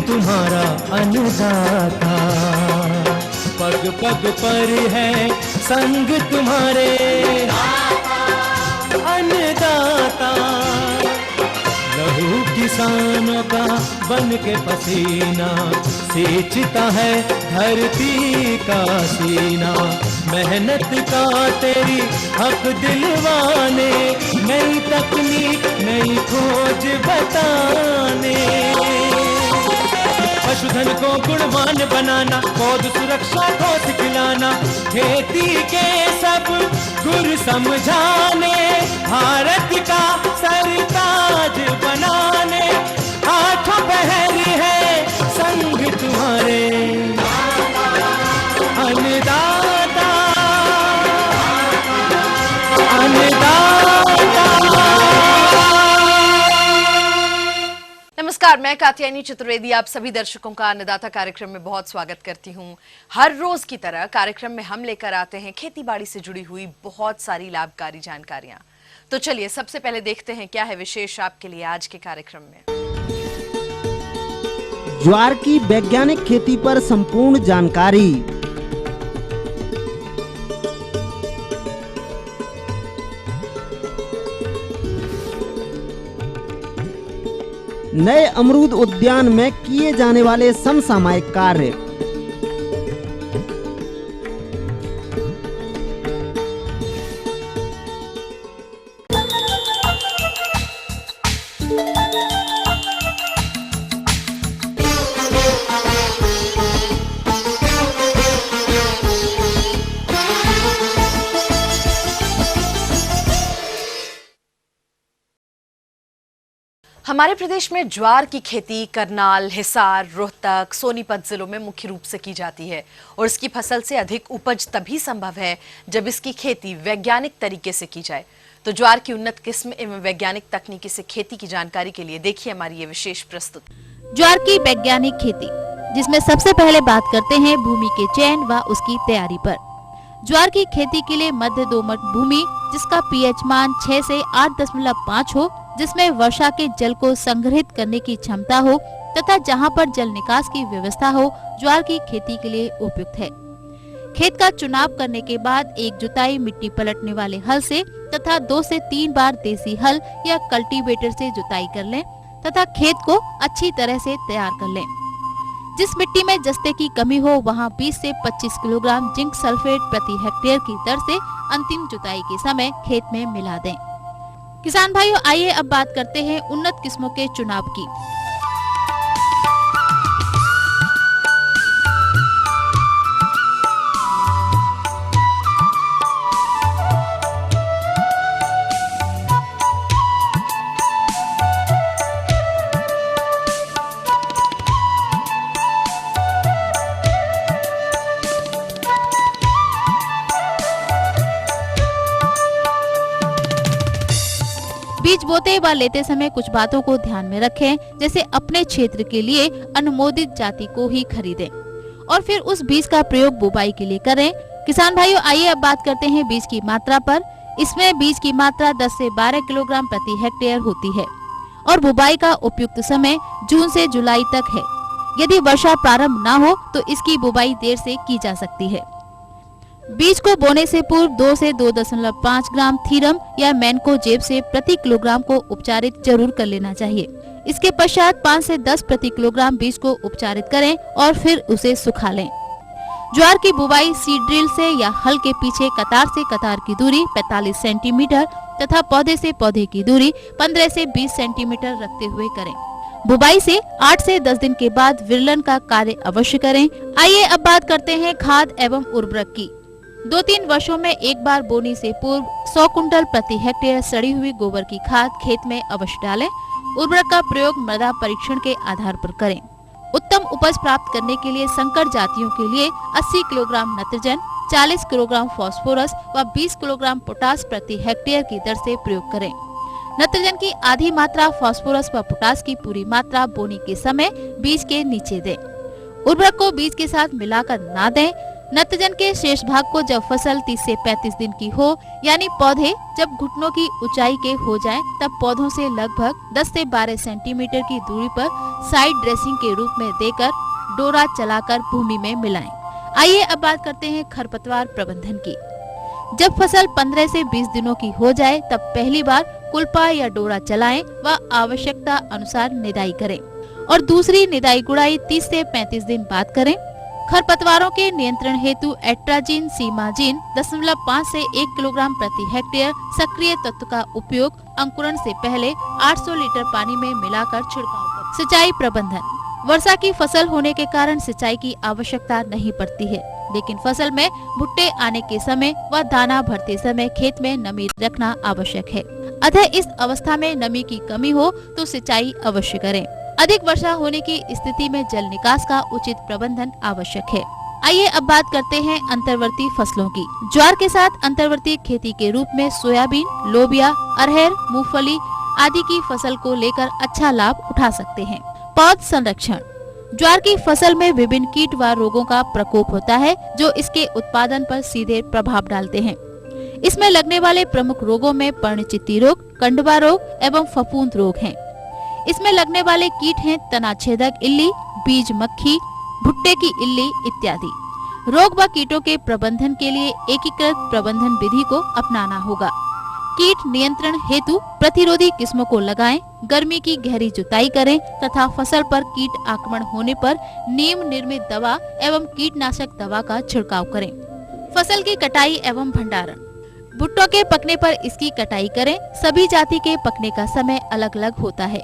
तुम्हारा अन्नदाता। पग पग पर है संग तुम्हारे अन्नदाता। लहू किसानों का बन के पसीना सींचता है धरती का सीना। मेहनत का तेरी हक दिलवाने, नई तकनीक नई खोज बताने। पशुधन को गुणवान बनाना, पौध सुरक्षा को सिखलाना, खेती के सब गुर समझाने, भारत का सरताज बनाने। आठों पहर है संग तुम्हारे अन्नदाता अन्नदाता। नमस्कार, मैं कात्यायनी चतुर्वेदी आप सभी दर्शकों का अन्नदाता कार्यक्रम में बहुत स्वागत करती हूं। हर रोज की तरह कार्यक्रम में हम लेकर आते हैं खेतीबाड़ी से जुड़ी हुई बहुत सारी लाभकारी जानकारियां। तो चलिए सबसे पहले देखते हैं क्या है विशेष आपके लिए आज के कार्यक्रम में। ज्वार की वैज्ञानिक खेती पर संपूर्ण जानकारी। नए अमरूद उद्यान में किए जाने वाले समसामयिक कार्य। हमारे प्रदेश में ज्वार की खेती करनाल, हिसार, रोहतक, सोनीपत जिलों में मुख्य रूप से की जाती है और इसकी फसल से अधिक उपज तभी संभव है जब इसकी खेती वैज्ञानिक तरीके से की जाए। तो ज्वार की उन्नत किस्म एवं वैज्ञानिक तकनीकी से खेती की जानकारी के लिए देखिए हमारी ये विशेष प्रस्तुति। ज्वार की वैज्ञानिक खेती, जिसमें सबसे पहले बात करते हैं भूमि के चयन व उसकी तैयारी पर। ज्वार की खेती के लिए मध्य दोमट भूमि, जिसका पीएच मान 6 से 8.5 हो, जिसमें वर्षा के जल को संग्रहित करने की क्षमता हो तथा जहां पर जल निकास की व्यवस्था हो, ज्वार की खेती के लिए उपयुक्त है। खेत का चुनाव करने के बाद एक जुताई मिट्टी पलटने वाले हल से तथा 2 से 3 बार देसी हल या कल्टीवेटर से जुताई कर लें तथा खेत को अच्छी तरह से तैयार कर लें। जिस मिट्टी में जस्ते की कमी हो वहां 20 से 25 किलोग्राम जिंक सल्फेट प्रति हेक्टेयर की दर से अंतिम जुताई के समय खेत में मिला दें। किसान भाइयों, आइए अब बात करते हैं उन्नत किस्मों के चुनाव की। बीज बोते व लेते समय कुछ बातों को ध्यान में रखें, जैसे अपने क्षेत्र के लिए अनुमोदित जाति को ही खरीदें और फिर उस बीज का प्रयोग बुवाई के लिए करें। किसान भाइयों, आइए अब बात करते हैं बीज की मात्रा पर। इसमें बीज की मात्रा 10 से 12 किलोग्राम प्रति हेक्टेयर होती है और बुवाई का उपयुक्त समय जून से जुलाई तक है। यदि वर्षा प्रारंभ न हो तो इसकी बुवाई देर से की जा सकती है। बीज को बोने से पूर्व 2 से 2.5 ग्राम थीरम या मैनकोजेब से प्रति किलोग्राम को उपचारित जरूर कर लेना चाहिए। इसके पश्चात 5 से 10 प्रति किलोग्राम बीज को उपचारित करें और फिर उसे सुखा लें। ज्वार की बुवाई सीड ड्रिल से या हल के पीछे कतार से कतार की दूरी 45 सेंटीमीटर तथा पौधे से पौधे की दूरी 15 से 20 सेंटीमीटर रखते हुए करें। बुवाई से 8 से 10 दिन के बाद विरलन का कार्य अवश्य करें। आइए अब बात करते हैं खाद एवं उर्वरक की। 2-3 वर्षों में एक बार बोनी से पूर्व 100 कुंटल प्रति हेक्टेयर सड़ी हुई गोबर की खाद खेत में अवश्य डालें। उर्वरक का प्रयोग मृदा परीक्षण के आधार पर करें। उत्तम उपज प्राप्त करने के लिए संकर जातियों के लिए 80 किलोग्राम नाइट्रोजन, 40 किलोग्राम फास्फोरस व 20 किलोग्राम पोटास प्रति हेक्टेयर की दर से प्रयोग करें। नाइट्रोजन की आधी मात्रा, फास्फोरस व पोटास की पूरी मात्रा बोनी के समय बीज के नीचे दें। उर्वरक को बीज के साथ मिलाकर ना दें। नत्यजन के शेष भाग को जब फसल 30 से 35 दिन की हो, यानी पौधे जब घुटनों की ऊंचाई के हो जाएं, तब पौधों से लगभग 10 से 12 सेंटीमीटर की दूरी पर साइड ड्रेसिंग के रूप में देकर डोरा चलाकर भूमि में मिलाएं। आइए अब बात करते हैं खरपतवार प्रबंधन की। जब फसल 15 से 20 दिनों की हो जाए, तब पहली बार कुल्पा या डोरा चलाएं व आवश्यकता अनुसार निदाई करें और दूसरी निदाई गुड़ाई 30 से 35 दिन बाद करें। खरपतवारों के नियंत्रण हेतु एट्राजिन सीमाजिन 0.5 से 1 किलोग्राम प्रति हेक्टेयर सक्रिय तत्व का उपयोग अंकुरण से पहले 800 लीटर पानी में मिलाकर छिड़काव करें। सिंचाई प्रबंधन। वर्षा की फसल होने के कारण सिंचाई की आवश्यकता नहीं पड़ती है, लेकिन फसल में भुट्टे आने के समय व दाना भरते समय खेत में नमी रखना आवश्यक है। अतः इस अवस्था में नमी की कमी हो तो सिंचाई अवश्य करें। अधिक वर्षा होने की स्थिति में जल निकास का उचित प्रबंधन आवश्यक है। आइए अब बात करते हैं अंतर्वर्ती फसलों की। ज्वार के साथ अंतर्वर्ती खेती के रूप में सोयाबीन, लोबिया, अरहर, मूंगफली आदि की फसल को लेकर अच्छा लाभ उठा सकते हैं। पौध संरक्षण। ज्वार की फसल में विभिन्न कीट व रोगों का प्रकोप होता है, जो इसके उत्पादन पर सीधे प्रभाव डालते हैं। इसमें लगने वाले प्रमुख रोगों में पर्णचित्ती रोग, कंडवा रोग एवं फफूंद रोग हैं। इसमें लगने वाले कीट हैं तनाछेदक इल्ली, बीज मक्खी, भुट्टे की इल्ली इत्यादि। रोग व कीटों के प्रबंधन के लिए एकीकृत प्रबंधन विधि को अपनाना होगा। कीट नियंत्रण हेतु प्रतिरोधी किस्मों को लगाएं, गर्मी की गहरी जुताई करें तथा फसल पर कीट आक्रमण होने पर नीम निर्मित दवा एवं कीटनाशक दवा का छिड़काव करें। फसल की कटाई एवं भंडारण। भुट्टों के पकने पर इसकी कटाई करें। सभी जाति के पकने का समय अलग अलग होता है।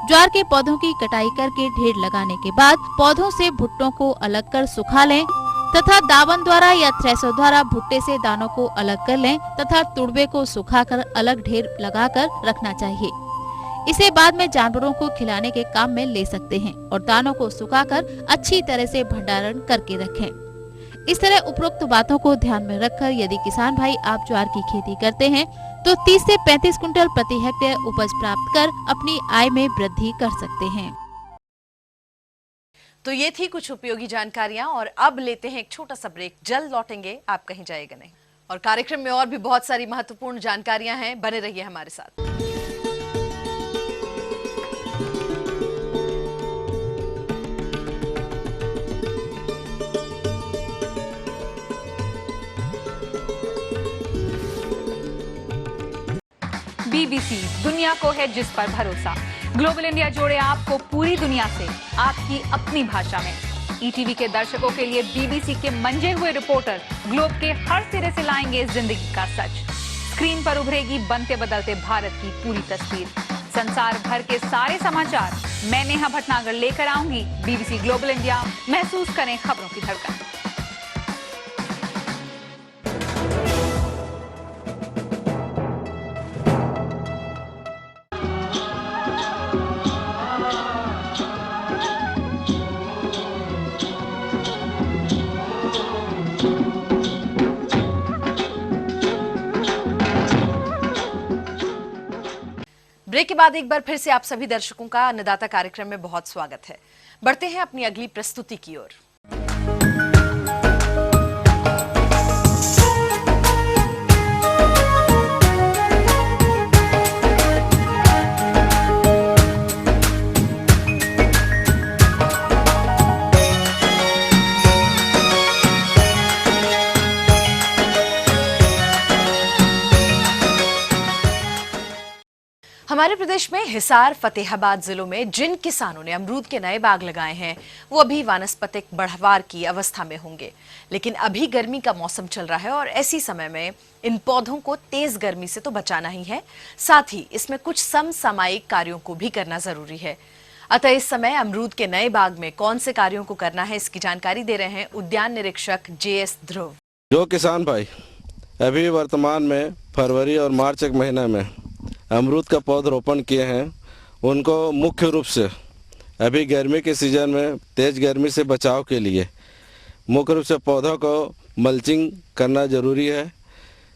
ज्वार के पौधों की कटाई करके ढेर लगाने के बाद पौधों से भुट्टों को अलग कर सुखा लें तथा दावन द्वारा या थ्रेसर द्वारा भुट्टे से दानों को अलग कर लें तथा तुड़बे को सुखाकर अलग ढेर लगाकर रखना चाहिए। इसे बाद में जानवरों को खिलाने के काम में ले सकते हैं और दानों को सुखाकर अच्छी तरह से भंडारण करके रखें। इस तरह उपरोक्त बातों को ध्यान में रखकर यदि किसान भाई आप ज्वार की खेती करते हैं तो 30 से 35 कुंटल प्रति हेक्टेयर उपज प्राप्त कर अपनी आय में वृद्धि कर सकते हैं। तो ये थी कुछ उपयोगी जानकारियां और अब लेते हैं एक छोटा सा ब्रेक। जल्द लौटेंगे, आप कहीं जाएगा नहीं। और कार्यक्रम में और भी बहुत सारी महत्वपूर्ण जानकारियां हैं, बने रहिए हमारे साथ। BBC दुनिया को है जिस पर भरोसा। ग्लोबल इंडिया जोड़े आपको पूरी दुनिया से आपकी अपनी भाषा में। ETV के दर्शकों के लिए BBC के मंजे हुए रिपोर्टर ग्लोब के हर सिरे से लाएंगे जिंदगी का सच। स्क्रीन पर उभरेगी बनते बदलते भारत की पूरी तस्वीर। संसार भर के सारे समाचार मैं नेहा भटनागर लेकर आऊंगी। BBC ग्लोबल इंडिया, महसूस करें खबरों की धड़कन। ब्रेक के बाद एक बार फिर से आप सभी दर्शकों का अन्नदाता कार्यक्रम में बहुत स्वागत है। बढ़ते हैं अपनी अगली प्रस्तुति की ओर। हमारे प्रदेश में हिसार, फतेहाबाद जिलों में जिन किसानों ने अमरूद के नए बाग लगाए हैं वो अभी वानस्पतिक बढ़वार की अवस्था में होंगे, लेकिन अभी गर्मी का मौसम चल रहा है और ऐसी समय में इन पौधों को तेज गर्मी से तो बचाना ही है, साथ ही इसमें कुछ समसामयिक कार्यों को भी करना जरूरी है। अतः इस समय अमरूद के नए बाग में कौन से कार्यों को करना है, इसकी जानकारी दे रहे हैं उद्यान निरीक्षक JS ध्रुव। जो किसान भाई अभी वर्तमान में फरवरी और मार्च के महीने में अमरूद का पौधरोपण किए हैं, उनको मुख्य रूप से अभी गर्मी के सीज़न में तेज़ गर्मी से बचाव के लिए मुख्य रूप से पौधों को मल्चिंग करना ज़रूरी है।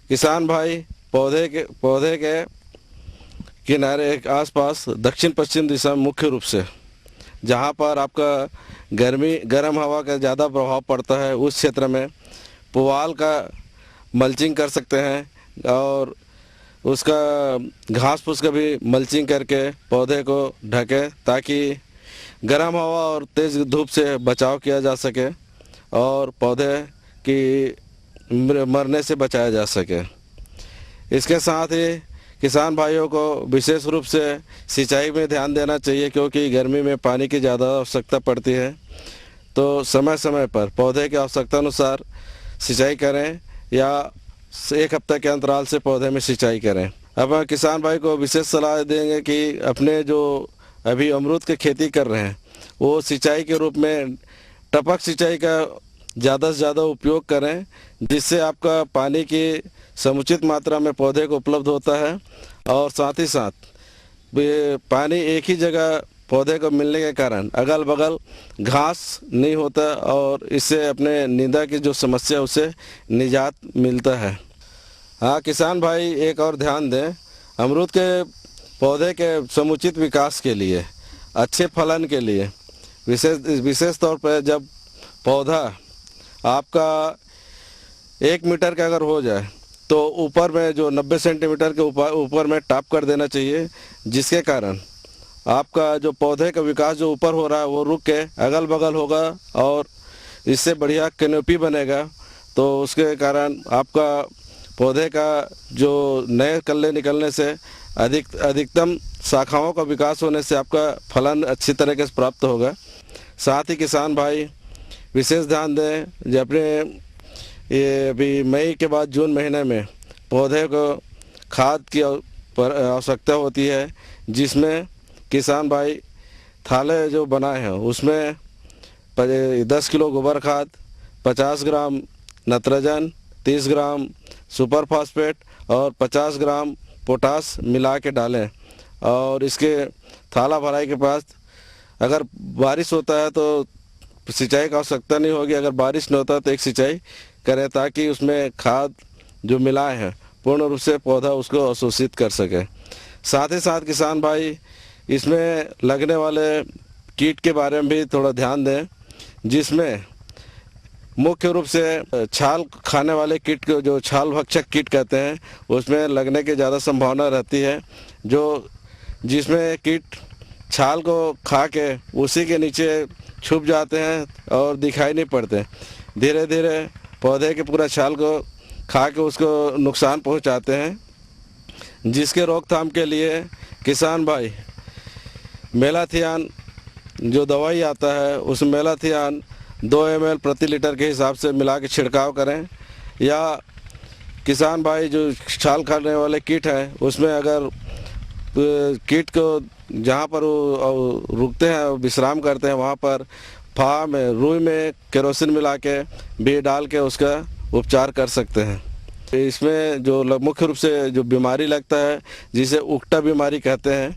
किसान भाई पौधे के किनारे आसपास दक्षिण पश्चिम दिशा में मुख्य रूप से जहाँ पर आपका गर्म हवा का ज़्यादा प्रभाव पड़ता है उस क्षेत्र में पुआल का मल्चिंग कर सकते हैं और उसका घास फूस का भी मल्चिंग करके पौधे को ढके ताकि गर्म हवा और तेज़ धूप से बचाव किया जा सके और पौधे की मरने से बचाया जा सके। इसके साथ ही किसान भाइयों को विशेष रूप से सिंचाई में ध्यान देना चाहिए क्योंकि गर्मी में पानी की ज़्यादा आवश्यकता पड़ती है। तो समय समय पर पौधे की आवश्यकता अनुसार सिंचाई करें या 1 हफ्ते के अंतराल से पौधे में सिंचाई करें। अब किसान भाई को विशेष सलाह देंगे कि अपने जो अभी अमरूद की खेती कर रहे हैं वो सिंचाई के रूप में टपक सिंचाई का ज़्यादा से ज़्यादा उपयोग करें, जिससे आपका पानी की समुचित मात्रा में पौधे को उपलब्ध होता है और साथ ही साथ पानी एक ही जगह पौधे को मिलने के कारण अगल बगल घास नहीं होता और इससे अपने निंदा की जो समस्या है उससे निजात मिलता है। हाँ, किसान भाई एक और ध्यान दें, अमरूद के पौधे के समुचित विकास के लिए, अच्छे फलन के लिए विशेष तौर पर जब पौधा आपका 1 मीटर का अगर हो जाए तो ऊपर में जो 90 सेंटीमीटर के ऊपर में टाप कर देना चाहिए, जिसके कारण आपका जो पौधे का विकास जो ऊपर हो रहा है वो रुक के अगल बगल होगा और इससे बढ़िया कैनोपी बनेगा। तो उसके कारण आपका पौधे का जो नए कल्ले निकलने से अधिकतम शाखाओं का विकास होने से आपका फलन अच्छी तरीके से प्राप्त होगा। साथ ही किसान भाई विशेष ध्यान दें, जब अपने ये अभी मई के बाद जून महीने में पौधे को खाद की आवश्यकता होती है, जिसमें किसान भाई थाले जो बनाए हैं उसमें 10 किलो गोबर खाद, 50 ग्राम नत्रजन, 30 ग्राम सुपर फास्फेट और 50 ग्राम पोटास मिला के डालें। और इसके थाला भराई के पास अगर बारिश होता है तो सिंचाई का आवश्यकता नहीं होगी, अगर बारिश नहीं होता तो एक सिंचाई करें ताकि उसमें खाद जो मिलाए हैं पूर्ण रूप से पौधा उसको अवशोषित कर सके। साथ ही साथ किसान भाई इसमें लगने वाले कीट के बारे में भी थोड़ा ध्यान दें, जिसमें मुख्य रूप से छाल खाने वाले कीट को जो छाल भक्षक कीट कहते हैं उसमें लगने की ज़्यादा संभावना रहती है, जिसमें कीट छाल को खा के उसी के नीचे छुप जाते हैं और दिखाई नहीं पड़ते। धीरे धीरे पौधे के पूरा छाल को खा के उसको नुकसान पहुंचाते हैं, जिसके रोकथाम के लिए किसान भाई मेलाथियान जो दवाई आता है उस मेलाथियान 2 ml प्रति लीटर के हिसाब से मिला के छिड़काव करें, या किसान भाई जो छाल खाने वाले कीट हैं उसमें अगर कीट को जहाँ पर वो रुकते हैं विश्राम करते हैं वहाँ पर फा में रुई में केरोसिन मिला के भी डाल के उसका उपचार कर सकते हैं। इसमें जो मुख्य रूप से जो बीमारी लगता है जिसे उकटा बीमारी कहते हैं,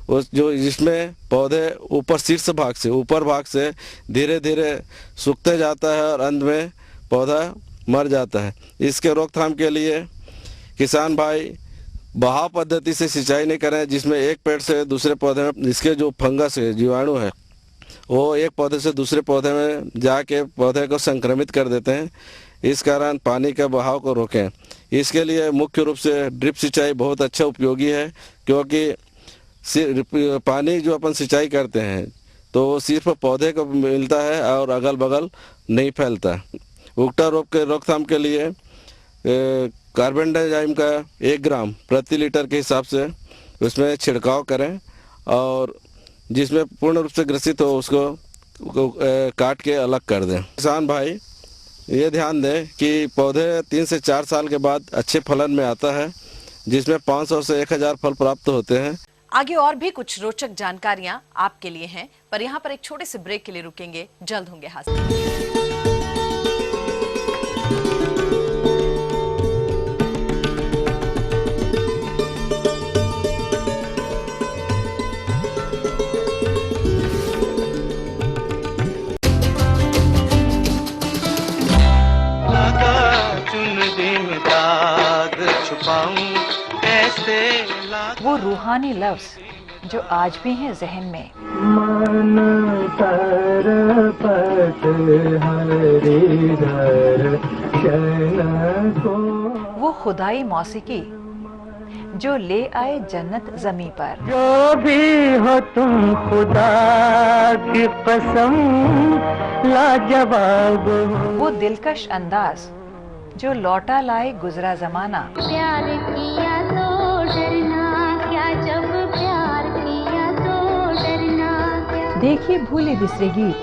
उस जो जिसमें पौधे ऊपर भाग से धीरे धीरे सूखते जाता है और अंत में पौधा मर जाता है। इसके रोकथाम के लिए किसान भाई बहाव पद्धति से सिंचाई नहीं करें, जिसमें एक पेड़ से दूसरे पौधे में इसके जो फंगस है, जीवाणु है, वो एक पौधे से दूसरे पौधे में जाके पौधे को संक्रमित कर देते हैं। इस कारण पानी के बहाव को रोकें। इसके लिए मुख्य रूप से ड्रिप सिंचाई बहुत अच्छा उपयोगी है, क्योंकि पानी जो अपन सिंचाई करते हैं तो वो सिर्फ पौधे को मिलता है और अगल बगल नहीं फैलता। उकटा रोग के रोकथाम के लिए कार्बन डाइऑक्साइड का 1 ग्राम प्रति लीटर के हिसाब से उसमें छिड़काव करें और जिसमें पूर्ण रूप से ग्रसित हो उसको काट के अलग कर दें। किसान भाई ये ध्यान दें कि पौधे 3 से 4 साल के बाद अच्छे फलन में आता है, जिसमें 500 से 1000 फल प्राप्त होते हैं। आगे और भी कुछ रोचक जानकारियां आपके लिए हैं, पर यहाँ पर एक छोटे से ब्रेक के लिए रुकेंगे, जल्द होंगे हाजिर। वो रूहानी लफ्ज जो आज भी हैं जहन में। वो खुदाई मौसीकी जो ले आए जन्नत जमी पर। जो भी हो तुम खुदा की कसम लाजवाब हो। वो दिलकश अंदाज जो लौटा लाए गुजरा जमाना। प्यार किया तो डरना क्या, जब प्यार किया तो डरना क्या, देखिए भूले बिसरे गीत।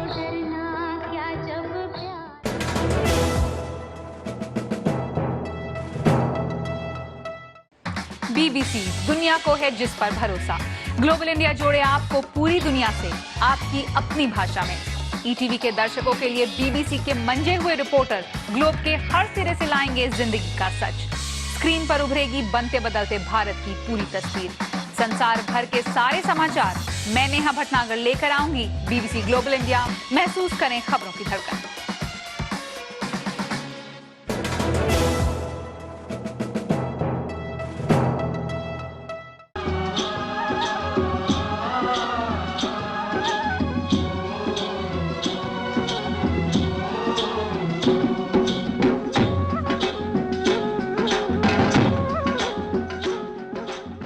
डरना क्या जब प्यार। बीबीसी, दुनिया को है जिस पर भरोसा। ग्लोबल इंडिया जोड़े आपको पूरी दुनिया से, आपकी अपनी भाषा में। ईटीवी के दर्शकों के लिए बीबीसी के मंजे हुए रिपोर्टर ग्लोब के हर सिरे से लाएंगे जिंदगी का सच। स्क्रीन पर उभरेगी बनते बदलते भारत की पूरी तस्वीर। संसार भर के सारे समाचार मैं नेहा भटनागर लेकर आऊंगी। बीबीसी ग्लोबल इंडिया, महसूस करें खबरों की धड़कन।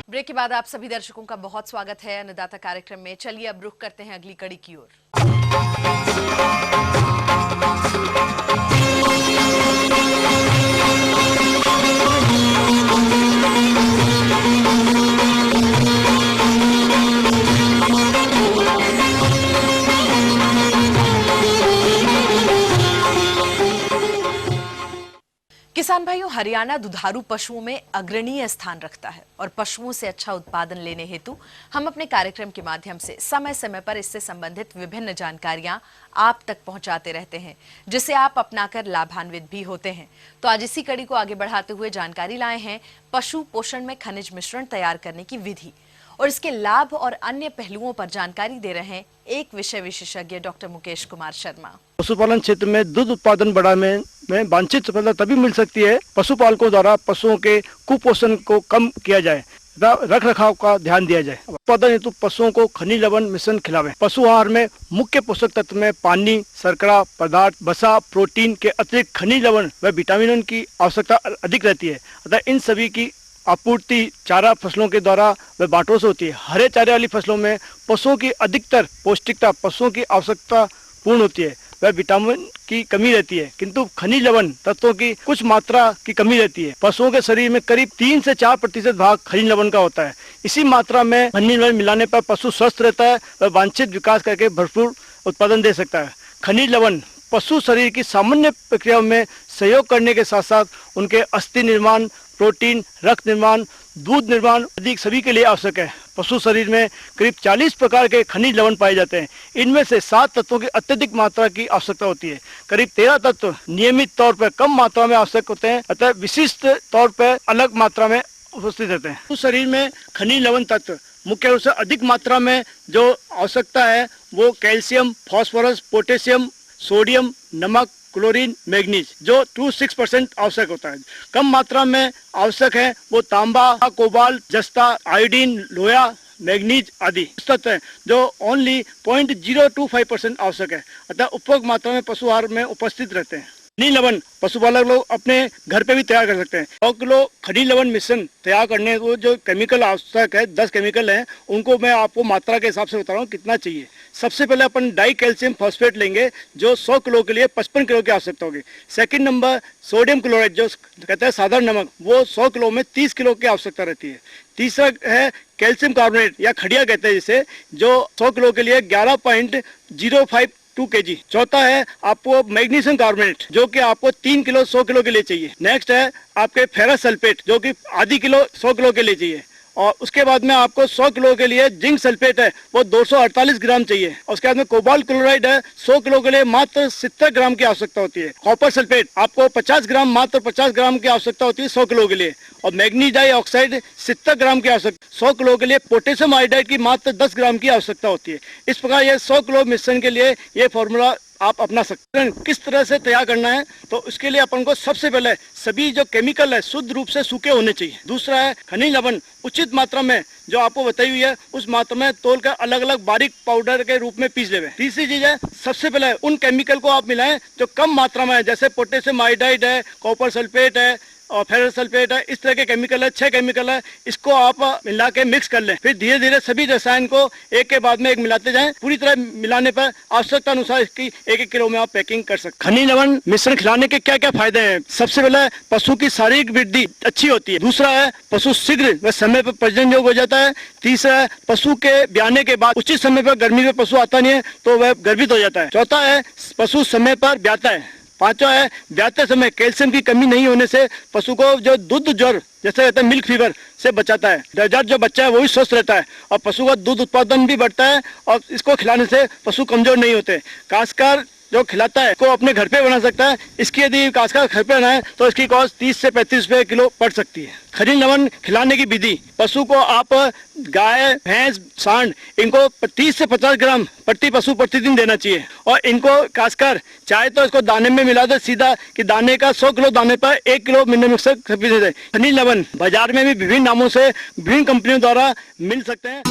ब्रेक के बाद आप सभी दर्शकों का बहुत स्वागत है अन्नदाता कार्यक्रम में। चलिए अब रुख करते हैं अगली कड़ी की ओर। किसान भाइयों, हरियाणा दुधारू पशुओं में अग्रणीय स्थान रखता है और पशुओं से अच्छा उत्पादन लेने हेतु हम अपने कार्यक्रम के माध्यम से समय समय पर इससे संबंधित विभिन्न जानकारियां आप तक पहुंचाते रहते हैं, जिसे आप अपनाकर लाभान्वित भी होते हैं। तो आज इसी कड़ी को आगे बढ़ाते हुए जानकारी लाए हैं पशु पोषण में खनिज मिश्रण तैयार करने की विधि और इसके लाभ और अन्य पहलुओं पर जानकारी दे रहे हैं एक विषय विशेषज्ञ डॉक्टर मुकेश कुमार शर्मा। पशुपालन क्षेत्र में दूध उत्पादन बढ़ाने में वांछित सफलता तभी मिल सकती है पशुपालकों द्वारा पशुओं के कुपोषण को कम किया जाए, रख रखाव का ध्यान दिया जाए। उत्पादन हेतु पशुओं को खनिज लवण मिश्रण खिलावें। पशु आहार में मुख्य पोषक तत्व में पानी, शर्करा पदार्थ, वसा, प्रोटीन के अतिरिक्त खनिज लवण व विटामिन की आवश्यकता अधिक रहती है। अतः इन सभी की आपूर्ति चारा फसलों के द्वारा व बांटों से होती है। हरे चारे वाली फसलों में पशुओं की अधिकतर पौष्टिकता पशुओं की आवश्यकता पूर्ण होती है वह विटामिन की कमी रहती है, किंतु खनिज लवण तत्वों की कुछ मात्रा की कमी रहती है। पशुओं के शरीर में करीब 3 से 4% भाग खनिज लवण का होता है। इसी मात्रा में खनिज लवण मिलाने पर पशु स्वस्थ रहता है व वांछित विकास करके भरपूर उत्पादन दे सकता है। खनिज लवण पशु शरीर की सामान्य प्रक्रियाओं में सहयोग करने के साथ साथ उनके अस्थि निर्माण, प्रोटीन, रक्त निर्माण, दूध निर्माण आदि सभी के लिए आवश्यक है। पशु शरीर में करीब 40 प्रकार के खनिज लवण पाए जाते हैं। इनमें से 7 तत्वों की अत्यधिक मात्रा की आवश्यकता होती है। करीब 13 तत्व नियमित तौर पर कम मात्रा में आवश्यक होते हैं, अतः विशिष्ट तौर पर अलग मात्रा में उपस्थित रहते हैं। पशु शरीर में खनिज लवण तत्व मुख्य रूप से अधिक मात्रा में जो आवश्यकता है वो कैल्शियम, फास्फोरस, पोटेशियम, सोडियम, नमक, क्लोरीन, मैग्नीज जो 2-6% आवश्यक होता है। कम मात्रा में आवश्यक है वो तांबा, कोबाल्ट, जस्ता, आयोडीन, लोहा, मैग्नीज आदि तत्व हैं जो ओनली 0.025% आवश्यक है। अतः उपयुक्त मात्रा में पशु आहार में उपस्थित रहते हैं। खनिज लवण पशुपालक लोग अपने घर पे भी तैयार कर सकते हैं। 100 किलो खनिज लवण मिश्रण तैयार करने को जो केमिकल आवश्यक है 10 केमिकल हैं, उनको मैं आपको मात्रा के हिसाब से बता रहा हूँ कितना चाहिए। सबसे पहले अपन डाई कैल्शियम फॉस्फेट लेंगे जो 100 किलो के लिए 55 किलो की आवश्यकता होगी। सेकंड नंबर सोडियम क्लोराइड जो कहते हैं साधारण नमक, वो 100 किलो में 30 किलो की आवश्यकता रहती है। तीसरा है कैल्शियम कार्बोनेट या खड़िया कहते हैं जिसे, जो 100 किलो के लिए 11.052 kg। चौथा है आपको मैग्नीशियम कार्बोनेट जो कि आपको 3 किलो 100 किलो के लिए चाहिए। नेक्स्ट है आपके फेरस सल्फेट जो कि आधी किलो 100 किलो के लिए चाहिए। और उसके बाद में आपको 100 किलो के लिए जिंक सल्फेट है वो 248 ग्राम चाहिए। और उसके बाद में कोबाल्ट क्लोराइड है 100 किलो के लिए मात्र 70 ग्राम की आवश्यकता होती है। कॉपर सल्फेट आपको 50 ग्राम मात्र 50 ग्राम की आवश्यकता होती है 100 किलो के लिए। और मैग्नीज डाइऑक्साइड 70 ग्राम की आवश्यकता 100 किलो के लिए। पोटेशियम आयोडाइड की मात्र 10 ग्राम की आवश्यकता होती है। इस प्रकार ये 100 किलो मिश्रण के लिए ये फॉर्मूला आप अपना सकते हैं। किस तरह से तैयार करना है, तो उसके लिए अपन को सबसे पहले सभी जो केमिकल है शुद्ध रूप से सूखे होने चाहिए। दूसरा है खनिज लवण उचित मात्रा में, जो आपको बताई हुई है उस मात्रा में तोल कर अलग अलग बारीक पाउडर के रूप में पीस लेवे। तीसरी चीज है, सबसे पहले उन केमिकल को आप मिलाएं जो कम मात्रा में है, जैसे पोटेशियम आयोडाइड है, कॉपर सल्फेट है और फेरस सल्फेट है। इस तरह के केमिकल है, 6 केमिकल है, इसको आप मिला के मिक्स कर लें। फिर धीरे धीरे सभी रसायन को एक के बाद में एक मिलाते जाएं। पूरी तरह मिलाने पर आवश्यकता अनुसार इसकी 1-1 किलो में आप पैकिंग कर सकते हैं। खनिज लवण मिश्रण खिलाने के क्या क्या फायदे हैं? सबसे पहले पशु की शारीरिक वृद्धि अच्छी होती है। दूसरा है पशु शीघ्र व समय पर प्रजनन योग्य हो जाता है। तीसरा है पशु के ब्याने के बाद उचित समय पर, गर्मी में पशु आता नहीं है तो वह गर्भित हो जाता है। चौथा है पशु समय पर ब्याता है। पांचवा है ब्याते समय कैल्शियम की कमी नहीं होने से पशु को जो दूध ज्वर जैसे कहते हैं मिल्क फीवर से बचाता है। नवजात जो बच्चा है वो भी स्वस्थ रहता है और पशु का दूध उत्पादन भी बढ़ता है और इसको खिलाने से पशु कमजोर नहीं होते। खासकर जो खिलाता है को अपने घर पे बना सकता है। इसकी यदि खासकर घर पे बनाए तो इसकी कॉस्ट 30 से 35 रुपए किलो पड़ सकती है। खनिज लवण खिलाने की विधि, पशु को आप गाय, भैंस, सांड इनको 30 से 50 ग्राम प्रति पशु प्रतिदिन देना चाहिए और इनको खासकर चाहे तो इसको दाने में मिला दे सीधा कि दाने का 100 किलो दाने पर 1 किलो मिनरल मिक्सर दे दे। खनिज लवण बाजार में भी विभिन्न नामों से विभिन्न कंपनियों द्वारा मिल सकते हैं।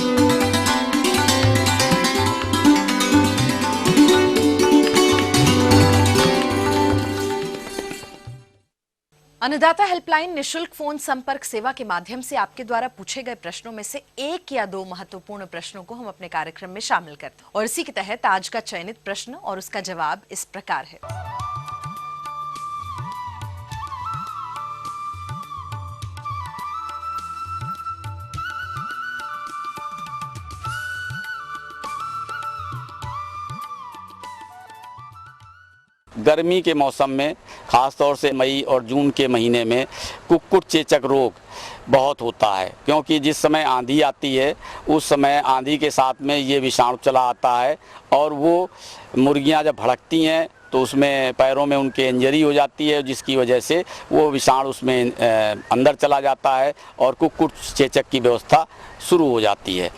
अन्नदाता हेल्पलाइन निशुल्क फोन संपर्क सेवा के माध्यम से आपके द्वारा पूछे गए प्रश्नों में से 1 या 2 महत्वपूर्ण प्रश्नों को हम अपने कार्यक्रम में शामिल करते हैं और इसी के तहत आज का चयनित प्रश्न और उसका जवाब इस प्रकार है। गर्मी के मौसम में ख़ासतौर से मई और जून के महीने में कुक्कुट चेचक रोग बहुत होता है, क्योंकि जिस समय आंधी आती है उस समय आंधी के साथ में ये विषाणु चला आता है और वो मुर्गियां जब भड़कती हैं तो उसमें पैरों में उनके इंजरी हो जाती है, जिसकी वजह से वो विषाणु उसमें अंदर चला जाता है और कुक्कुट चेचक की व्यवस्था शुरू हो जाती है।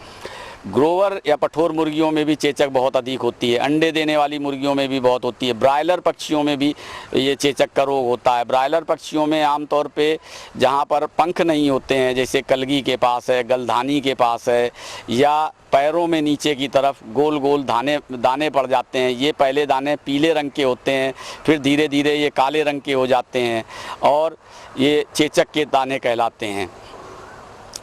ग्रोवर या पठोर मुर्गियों में भी चेचक बहुत अधिक होती है। अंडे देने वाली मुर्गियों में भी बहुत होती है। ब्रायलर पक्षियों में भी ये चेचक का रोग होता है। ब्रायलर पक्षियों में आमतौर पे जहाँ पर पंख नहीं होते हैं, जैसे कलगी के पास है, गलधानी के पास है, या पैरों में नीचे की तरफ गोल गोल दाने पड़ जाते हैं। ये पहले दाने पीले रंग के होते हैं, फिर धीरे धीरे ये काले रंग के हो जाते हैं और ये चेचक के दाने कहलाते हैं।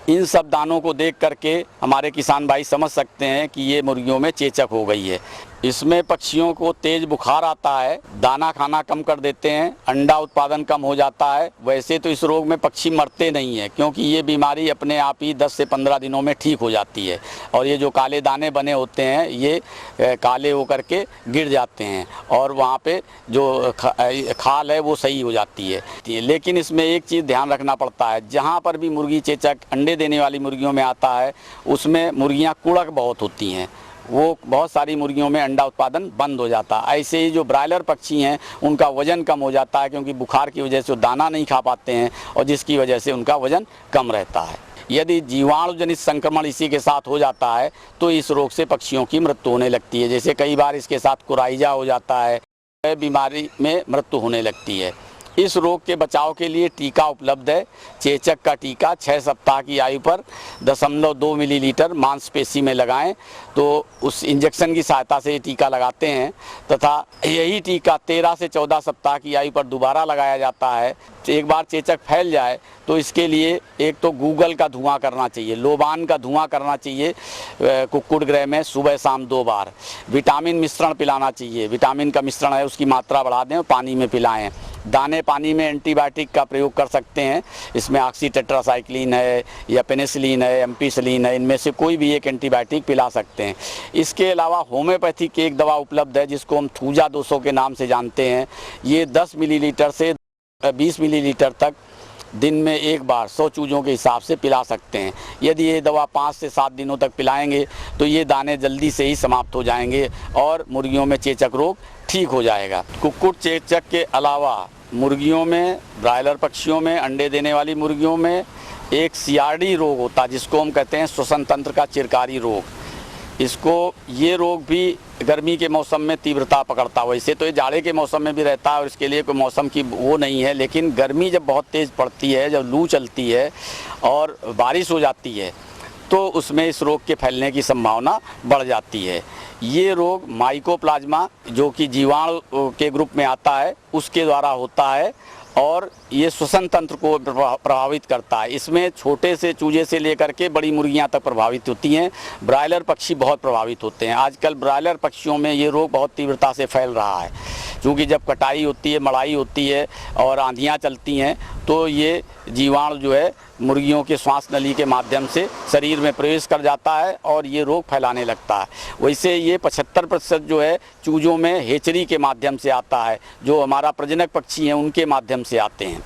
इन सब दानों को देख करके हमारे किसान भाई समझ सकते हैं कि ये मुर्गियों में चेचक हो गई है। इसमें पक्षियों को तेज बुखार आता है, दाना खाना कम कर देते हैं, अंडा उत्पादन कम हो जाता है। वैसे तो इस रोग में पक्षी मरते नहीं हैं, क्योंकि ये बीमारी अपने आप ही 10 से 15 दिनों में ठीक हो जाती है और ये जो काले दाने बने होते हैं ये काले होकर के गिर जाते हैं और वहाँ पे जो खाल है वो सही हो जाती है। लेकिन इसमें एक चीज़ ध्यान रखना पड़ता है, जहाँ पर भी मुर्गी चेचक अंडे देने वाली मुर्गियों में आता है उसमें मुर्गियाँ कुड़क बहुत होती हैं, वो बहुत सारी मुर्गियों में अंडा उत्पादन बंद हो जाता है। ऐसे ही जो ब्रायलर पक्षी हैं उनका वज़न कम हो जाता है, क्योंकि बुखार की वजह से वो दाना नहीं खा पाते हैं और जिसकी वजह से उनका वज़न कम रहता है। यदि जीवाणु जनित संक्रमण इसी के साथ हो जाता है तो इस रोग से पक्षियों की मृत्यु होने लगती है। जैसे कई बार इसके साथ कुराइजा हो जाता है, बीमारी में मृत्यु होने लगती है। इस रोग के बचाव के लिए टीका उपलब्ध है। चेचक का टीका 6 सप्ताह की आयु पर 0.2 मिलीलीटर मांसपेशी में लगाएं तो उस इंजेक्शन की सहायता से ये टीका लगाते हैं तथा यही टीका 13 से 14 सप्ताह की आयु पर दोबारा लगाया जाता है। एक बार चेचक फैल जाए तो इसके लिए एक तो गूगल का धुआं करना चाहिए, लोबान का धुआं करना चाहिए कुक्कुट गृह में सुबह शाम 2 बार। विटामिन मिश्रण पिलाना चाहिए, विटामिन का मिश्रण है उसकी मात्रा बढ़ा दें और पानी में पिलाएं। दाने पानी में एंटीबायोटिक का प्रयोग कर सकते हैं, इसमें ऑक्सीटेट्रासाइक्लिन है या पेनिसिलिन है, एम्पिसिलिन है, इनमें से कोई भी एक एंटीबायोटिक पिला सकते हैं। इसके अलावा होम्योपैथी की एक दवा उपलब्ध है जिसको हम थूजा 200 के नाम से जानते हैं। ये 10 मिलीलीटर से 20 मिलीलीटर तक दिन में एक बार 100 चूजों के हिसाब से पिला सकते हैं। यदि ये दवा 5 से 7 दिनों तक पिलाएंगे तो ये दाने जल्दी से ही समाप्त हो जाएंगे और मुर्गियों में चेचक रोग ठीक हो जाएगा। कुक्कुट चेचक के अलावा मुर्गियों में, ब्रायलर पक्षियों में, अंडे देने वाली मुर्गियों में एक सीआरडी रोग होता है जिसको हम कहते हैं श्वसन तंत्र का चिरकारी रोग। ये रोग भी गर्मी के मौसम में तीव्रता पकड़ता। वैसे तो ये जाड़े के मौसम में भी रहता है और इसके लिए कोई मौसम की वो नहीं है, लेकिन गर्मी जब बहुत तेज़ पड़ती है, जब लू चलती है और बारिश हो जाती है तो उसमें इस रोग के फैलने की संभावना बढ़ जाती है। ये रोग माइकोप्लाज्मा जो कि जीवाणु के ग्रुप में आता है उसके द्वारा होता है और ये श्वसन तंत्र को प्रभावित करता है। इसमें छोटे से चूजे से लेकर के बड़ी मुर्गियां तक प्रभावित होती हैं। ब्रायलर पक्षी बहुत प्रभावित होते हैं। आजकल ब्रायलर पक्षियों में ये रोग बहुत तीव्रता से फैल रहा है, क्योंकि जब कटाई होती है, मड़ाई होती है और आंधियां चलती हैं तो ये जीवाणु जो है मुर्गियों के श्वास नली के माध्यम से शरीर में प्रवेश कर जाता है और ये रोग फैलाने लगता है। वैसे ये 75% जो है चूजों में हेचरी के माध्यम से आता है, जो हमारा प्रजनक पक्षी हैं उनके माध्यम से आते हैं।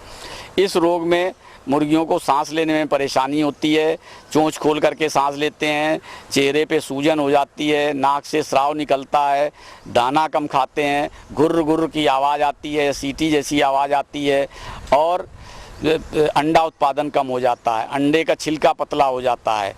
इस रोग में मुर्गियों को सांस लेने में परेशानी होती है, चोंच खोल करके सांस लेते हैं, चेहरे पे सूजन हो जाती है, नाक से स्राव निकलता है, दाना कम खाते हैं, गुर्र गुर्र की आवाज़ आती है, सीटी जैसी आवाज़ आती है और अंडा उत्पादन कम हो जाता है, अंडे का छिलका पतला हो जाता है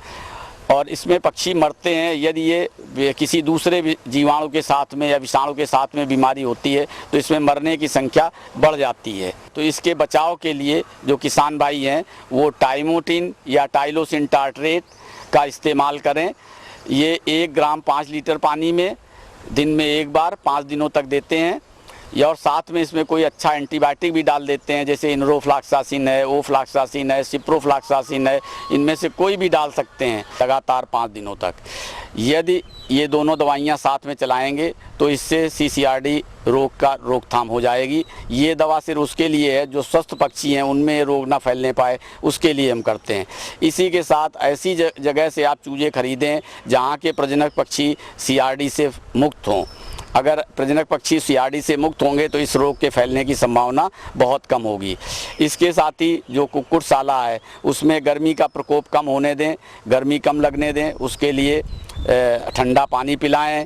और इसमें पक्षी मरते हैं। यदि ये किसी दूसरे जीवाणु के साथ में या विषाणु के साथ में बीमारी होती है तो इसमें मरने की संख्या बढ़ जाती है। तो इसके बचाव के लिए जो किसान भाई हैं वो टाइमोटिन या टाइलोसिन टार्ट्रेट का इस्तेमाल करें। ये 1 ग्राम 5 लीटर पानी में दिन में 1 बार 5 दिनों तक देते हैं या और साथ में इसमें कोई अच्छा एंटीबायोटिक भी डाल देते हैं, जैसे इनरोफ्लॉक्सासिन है, ओफ्लॉक्सासिन है, सिप्रोफ्लॉक्सासिन है, इनमें से कोई भी डाल सकते हैं लगातार 5 दिनों तक। यदि ये दोनों दवाइयाँ साथ में चलाएंगे तो इससे CCRD रोग का रोकथाम हो जाएगी। ये दवा सिर्फ उसके लिए है जो स्वस्थ पक्षी हैं, उनमें ये रोग ना फैलने पाए, उसके लिए हम करते हैं। इसी के साथ ऐसी जगह से आप चूजे खरीदें जहाँ के प्रजनक पक्षी CRD से मुक्त हों। अगर प्रजनक पक्षी CRD से मुक्त होंगे तो इस रोग के फैलने की संभावना बहुत कम होगी। इसके साथ ही जो कुक्कुटशाला है उसमें गर्मी का प्रकोप कम होने दें, गर्मी कम लगने दें, उसके लिए ठंडा पानी पिलाएं।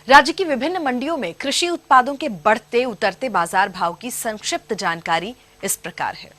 राज्य की विभिन्न मंडियों में कृषि उत्पादों के बढ़ते उतरते बाजार भाव की संक्षिप्त जानकारी इस प्रकार है।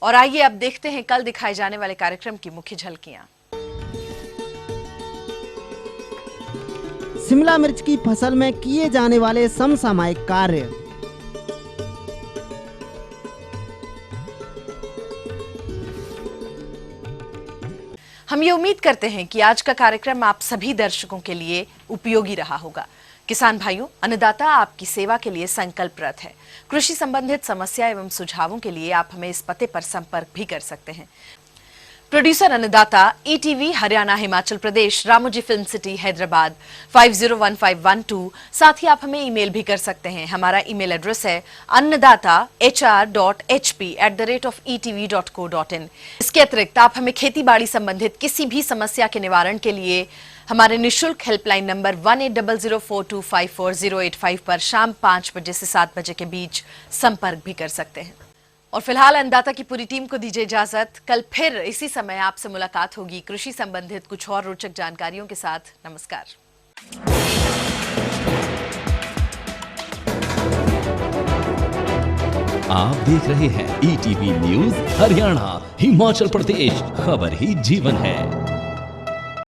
और आइए अब देखते हैं कल दिखाए जाने वाले कार्यक्रम की मुख्य झलकियां। शिमला मिर्च की फसल में किए जाने वाले समसामयिक कार्य। हम ये उम्मीद करते हैं कि आज का कार्यक्रम आप सभी दर्शकों के लिए उपयोगी रहा होगा। किसान भाइयों, अन्नदाता आपकी सेवा के लिए संकल्परत है। कृषि संबंधित समस्या एवं सुझावों के लिए आप हमें इस पते पर संपर्क भी कर सकते हैं। प्रोड्यूसर अन्नदाता, ETV Haryana Himachal Pradesh, Ramoji film city Hyderabad 501512। साथ ही आप हमें ईमेल भी कर सकते हैं। हमारा ईमेल एड्रेस है annadaata.hr.hp@etv.co.in। इसके अतिरिक्त आप हमें खेती बाड़ी संबंधित किसी भी समस्या के निवारण के लिए हमारे निःशुल्क हेल्पलाइन नंबर 180042540885 पर शाम 5 बजे से 7 बजे के बीच संपर्क भी कर सकते हैं। और फिलहाल अन्नदाता की पूरी टीम को दीजिए इजाजत। कल फिर इसी समय आपसे मुलाकात होगी कृषि संबंधित कुछ और रोचक जानकारियों के साथ। नमस्कार। आप देख रहे हैं ETV न्यूज हरियाणा हिमाचल प्रदेश, खबर ही जीवन है।